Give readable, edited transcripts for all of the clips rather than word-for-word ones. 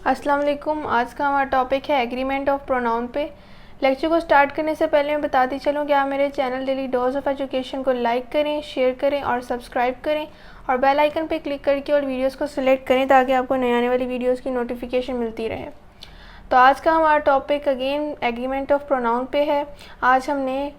अस्सलाम वालेकुम। आज का हमारा टॉपिक है एग्रीमेंट ऑफ प्रोनाउन पे। लेक्चर को स्टार्ट करने से पहले मैं बताती चलूँ कि आप मेरे channel daily dose of education को लाइक करें, शेयर करें और सब्सक्राइब करें और बेल आइकन पे क्लिक करके और वीडियोस को सिलेक्ट करें ताकि आपको नई आने वाली वीडियोस की नोटिफिकेशन मिलती रहे। तो आज का हमारा topic again agreement of pronoun पे है। आज हमने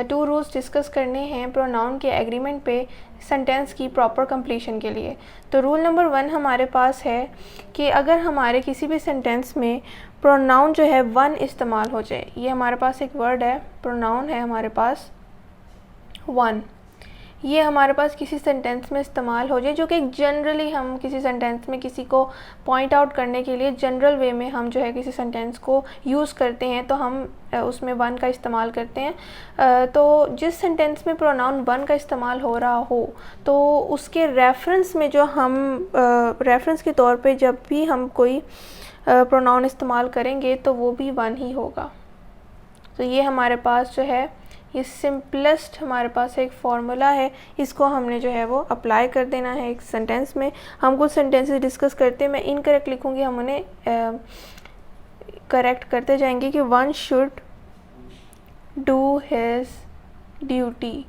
2 रूल्स डिस्कस करने हैं प्रोनाउन के एग्रीमेंट पे सेंटेंस की प्रॉपर कंप्लीशन के लिए। तो रूल नंबर 1 हमारे पास है कि अगर हमारे किसी भी सेंटेंस में प्रोनाउन जो है वन इस्तेमाल हो जाए, ये हमारे पास एक वर्ड है, प्रोनाउन है हमारे पास वन, ये हमारे पास किसी सेंटेंस में इस्तेमाल हो जाए, जो कि जनरली हम किसी सेंटेंस में किसी को पॉइंट आउट करने के लिए जनरल वे में हम जो है किसी सेंटेंस को यूज़ करते हैं, तो हम उसमें वन का इस्तेमाल करते हैं। तो जिस सेंटेंस में प्रोनाउन वन का इस्तेमाल हो रहा हो तो उसके रेफरेंस में जो हम रेफरेंस के तौर पे जब भी हम कोई प्रोनाउन इस्तेमाल करेंगे तो वो भी वन ही होगा। तो ये हमारे पास जो है ये सिंपलेस्ट हमारे पास एक फार्मूला है, इसको हमने जो है वो अप्लाई कर देना है एक सेंटेंस में। हम कुछ सेंटेंसेस डिस्कस करते हैं, मैं इनकरेक्ट लिखूँगी, हम उन्हें करेक्ट करते जाएंगे कि one should do his duty.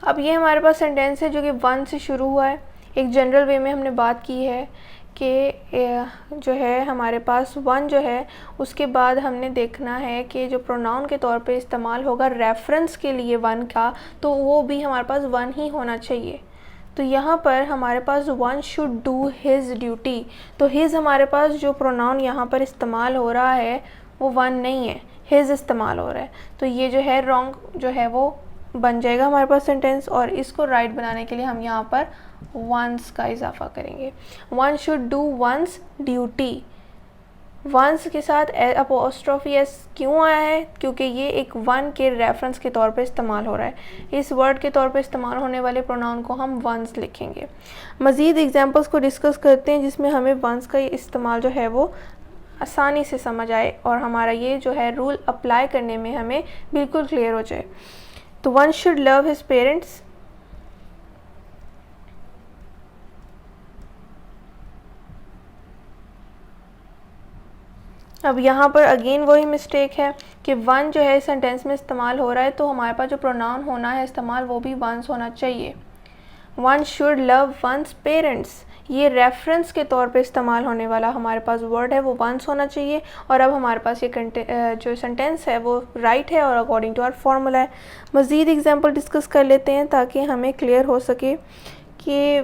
अब ये हमारे पास सेंटेंस है जो कि वन से शुरू हुआ है। एक जनरल वे में हमने बात की है कि जो है हमारे पास वन जो है उसके बाद हमने देखना है कि जो प्रोनाउन के तौर पे इस्तेमाल होगा रेफरेंस के लिए वन का, तो वो भी हमारे पास वन ही होना चाहिए। तो यहाँ पर हमारे पास one should do his duty, तो हिज हमारे पास जो प्रोनाउन यहाँ पर इस्तेमाल हो रहा है वो वन नहीं है, हिज इस्तेमाल हो रहा है। तो ये जो है रॉन्ग जो है वो बन जाएगा हमारे पास सेंटेंस, और इसको राइट बनाने के लिए हम यहाँ पर वंस का इजाफा करेंगे। One should do one's duty. One's के साथ अपोस्ट्रोफी एस क्यों आया है? क्योंकि ये एक वन के रेफरेंस के तौर पे इस्तेमाल हो रहा है। इस वर्ड के तौर पे इस्तेमाल होने वाले प्रोनाउन को हम वंस लिखेंगे। मज़ीद एग्जांपल्स को डिस्कस करते हैं जिसमें हमें वंस का इस्तेमाल जो है वो आसानी से समझ आए और हमारा ये जो है रूल अप्लाई करने में हमें बिल्कुल क्लियर हो जाए। तो one should love his parents. अब यहाँ पर अगेन वही मिस्टेक है कि वन जो है सेंटेंस में इस्तेमाल हो रहा है, तो हमारे पास जो प्रोनाउन होना है इस्तेमाल वो भी वंस होना चाहिए। One should love one's parents, ये रेफरेंस के तौर पे इस्तेमाल होने वाला हमारे पास वर्ड है वो वंस होना चाहिए। और अब हमारे पास ये जो सेंटेंस है वो राइट है और अकॉर्डिंग टू आवर फॉर्मूला है। मज़ीद एग्जांपल डिस्कस कर लेते हैं ताकि हमें क्लियर हो सके कि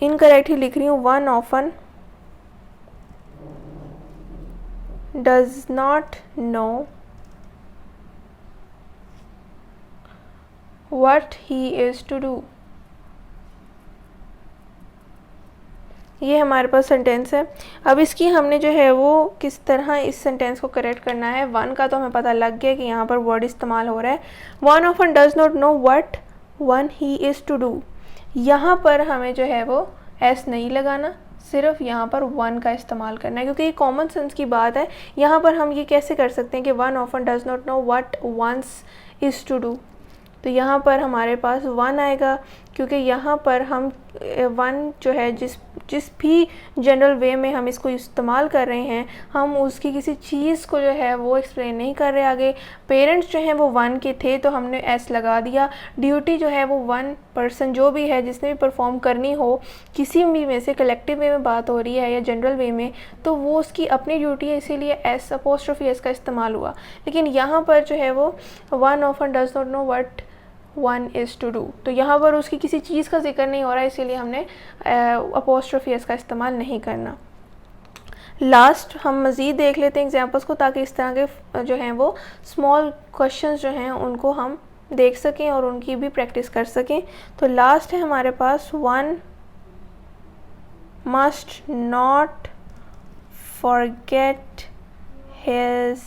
इनकरेक्ट ही लिख रही हूँ। One often does not know what he is to do। ये हमारे पास सेंटेंस है। अब इसकी हमने जो है वो किस तरह इस सेंटेंस को करेक्ट करना है। वन का तो हमें पता लग गया कि यहाँ पर वर्ड इस्तेमाल हो रहा है। One often does not know what one he is to do. यहाँ पर हमें जो है वो एस नहीं लगाना, सिर्फ यहाँ पर वन का इस्तेमाल करना है क्योंकि ये कॉमन सेंस की बात है। यहाँ पर हम ये कैसे कर सकते हैं कि one often does not know what one's is to do, तो यहाँ पर हमारे पास वन आएगा क्योंकि यहाँ पर हम वन जो है जिस भी जनरल वे में हम इसको इस्तेमाल कर रहे हैं हम उसकी किसी चीज़ को जो है वो एक्सप्लेन नहीं कर रहे आगे। पेरेंट्स जो हैं वो वन के थे तो हमने एस लगा दिया। ड्यूटी जो है वो वन पर्सन जो भी है जिसने भी परफॉर्म करनी हो किसी भी में से, कलेक्टिव वे में बात हो रही है या जनरल वे में, तो वो उसकी अपनी ड्यूटी है, इसीलिए एस अपोस्ट्रोफी एस का इस्तेमाल हुआ। लेकिन यहाँ पर जो है वो one often does not know what one is to do, तो यहाँ पर उसकी किसी चीज़ का जिक्र नहीं हो रहा है, इसीलिए हमने अपोस्ट्रोफी एस का इस्तेमाल नहीं करना। लास्ट हम मज़ीद देख लेते हैं एग्जांपल्स को ताकि इस तरह के जो हैं वो स्मॉल क्वेश्चंस जो हैं उनको हम देख सकें और उनकी भी प्रैक्टिस कर सकें। तो लास्ट है हमारे पास one must not forget his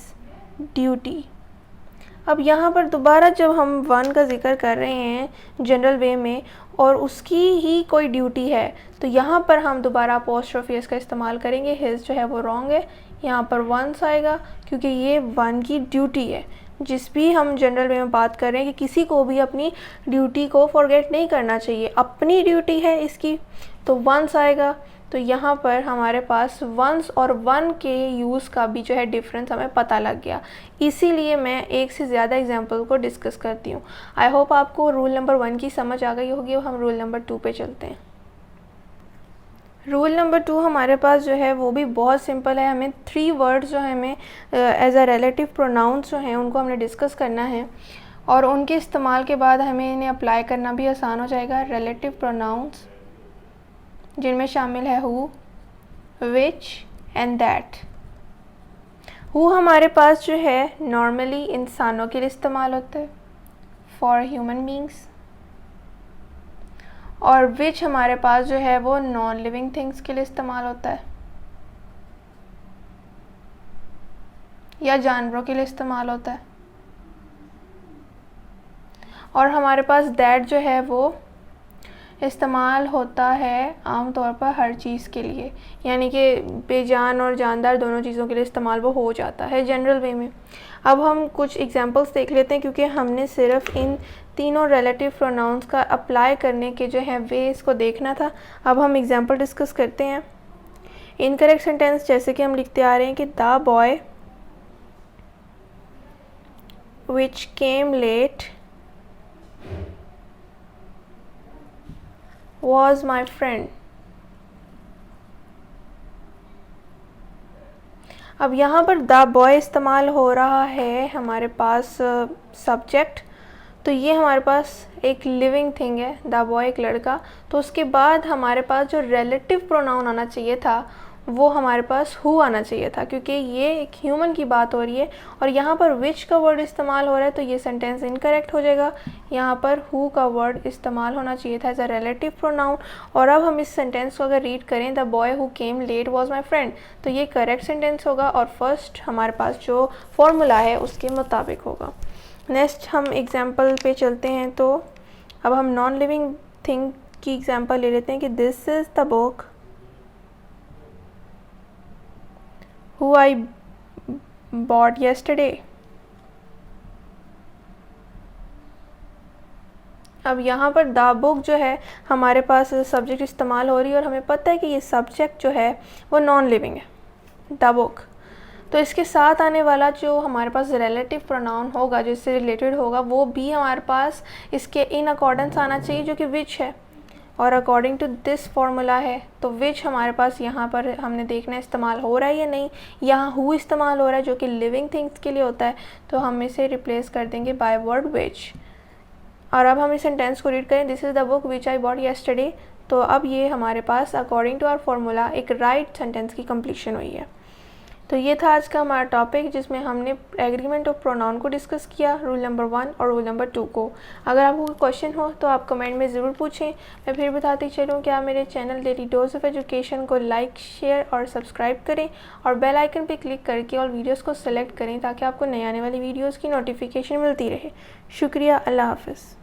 duty. अब यहाँ पर दोबारा जब हम वन का जिक्र कर रहे हैं जनरल वे में और उसकी ही कोई ड्यूटी है तो यहाँ पर हम दोबारा अपोस्ट्रोफी एस का इस्तेमाल करेंगे। हिज जो है वो रॉन्ग है, यहाँ पर वंस आएगा क्योंकि ये वन की ड्यूटी है। जिस भी हम जनरल वे में बात कर रहे हैं कि किसी को भी अपनी ड्यूटी को फॉरगेट नहीं करना चाहिए, अपनी ड्यूटी है इसकी, तो वंस आएगा। तो यहाँ पर हमारे पास वंस और वन के यूज़ का भी जो है डिफरेंस हमें पता लग गया। इसीलिए मैं एक से ज़्यादा एग्जाम्पल को डिस्कस करती हूँ। आई होप आपको रूल नंबर 1 की समझ आ गई होगी। अब हम रूल नंबर 2 पे चलते हैं। रूल नंबर 2 हमारे पास जो है वो भी बहुत सिंपल है। हमें 3 वर्ड्स जो है हमें एज अ रिलेटिव प्रोनाउंस जो हैं उनको हमने डिस्कस करना है, और उनके इस्तेमाल के बाद हमें इन्हें अप्लाई करना भी आसान हो जाएगा। रिलेटिव प्रोनाउंस जिनमें शामिल है who, which and that. Who हमारे पास जो है नॉर्मली इंसानों के लिए इस्तेमाल होता है, फॉर ह्यूमन बींग्स, और विच हमारे पास जो है वो नॉन लिविंग थिंग्स के लिए इस्तेमाल होता है या जानवरों के लिए इस्तेमाल होता है। और हमारे पास दैट जो है वो इस्तेमाल होता है आमतौर पर हर चीज़ के लिए, यानी कि बेजान और जानदार दोनों चीज़ों के लिए इस्तेमाल वो हो जाता है जनरल वे में। अब हम कुछ एग्जांपल्स देख लेते हैं, क्योंकि हमने सिर्फ इन तीनों रिलेटिव प्रोनाउंस का अप्लाई करने के जो है वे इसको देखना था। अब हम एग्जांपल डिस्कस करते हैं। इनकरेक्ट सेंटेंस जैसे कि हम लिखते आ रहे हैं कि the boy which came late was my friend। अब यहाँ पर द बॉय इस्तेमाल हो रहा है हमारे पास सब्जेक्ट, तो ये हमारे पास एक लिविंग थिंग है, द बॉय एक लड़का। तो उसके बाद हमारे पास जो रिलेटिव प्रोनाउन आना चाहिए था वो हमारे पास हु आना चाहिए था, क्योंकि ये एक ह्यूमन की बात हो रही है और यहाँ पर विच का वर्ड इस्तेमाल हो रहा है, तो ये सेंटेंस इनकरेक्ट हो जाएगा। यहाँ पर हु का वर्ड इस्तेमाल होना चाहिए था एज अ रिलेटिव प्रोनाउन। और अब हम इस सेंटेंस को अगर रीड करें, the boy who came late was my friend, तो ये करेक्ट सेंटेंस होगा और फर्स्ट हमारे पास जो फॉर्मूला है उसके मुताबिक होगा। नेक्स्ट हम एग्जाम्पल पे चलते हैं। तो अब हम नॉन लिविंग थिंग की एग्जाम्पल ले लेते हैं कि this is the book who I bought yesterday। अब यहाँ पर द बुक जो है हमारे पास सब्जेक्ट इस्तेमाल हो रही है और हमें पता है कि ये सब्जेक्ट जो है वो नॉन लिविंग है, द बुक। तो इसके साथ आने वाला जो हमारे पास रिलेटिव प्रोनाउन होगा, जिससे रिलेटेड होगा, वो भी हमारे पास इसके इन अकॉर्डेंस आना चाहिए, जो कि विच है और अकॉर्डिंग टू दिस फार्मूला है। तो विच हमारे पास यहाँ पर हमने देखना इस्तेमाल हो रहा है या नहीं। यहाँ हु इस्तेमाल हो रहा है जो कि लिविंग थिंग्स के लिए होता है, तो हम इसे रिप्लेस कर देंगे बाय वर्ड विच। और अब हम इस सेंटेंस को रीड करें, this is the book which I bought yesterday. तो अब ये हमारे पास अकॉर्डिंग टू आवर फार्मूला एक राइट सेंटेंस की कंप्लीशन हुई है। तो ये था आज का हमारा टॉपिक, जिसमें हमने एग्रीमेंट ऑफ प्रोनाउन को डिस्कस किया, रूल नंबर 1 और रूल नंबर 2 को। अगर आपको कोई क्वेश्चन हो तो आप कमेंट में ज़रूर पूछें। मैं फिर बताती चलूँ कि आप मेरे channel daily dose of education को लाइक, शेयर और सब्सक्राइब करें और बेल आइकन पर क्लिक करके और वीडियोज़ को सेलेक्ट करें, ताकि आपको नई आने वाली वीडियोज़ की नोटिफिकेशन मिलती रहे। शुक्रिया, अल्लाह हाफ़िज़।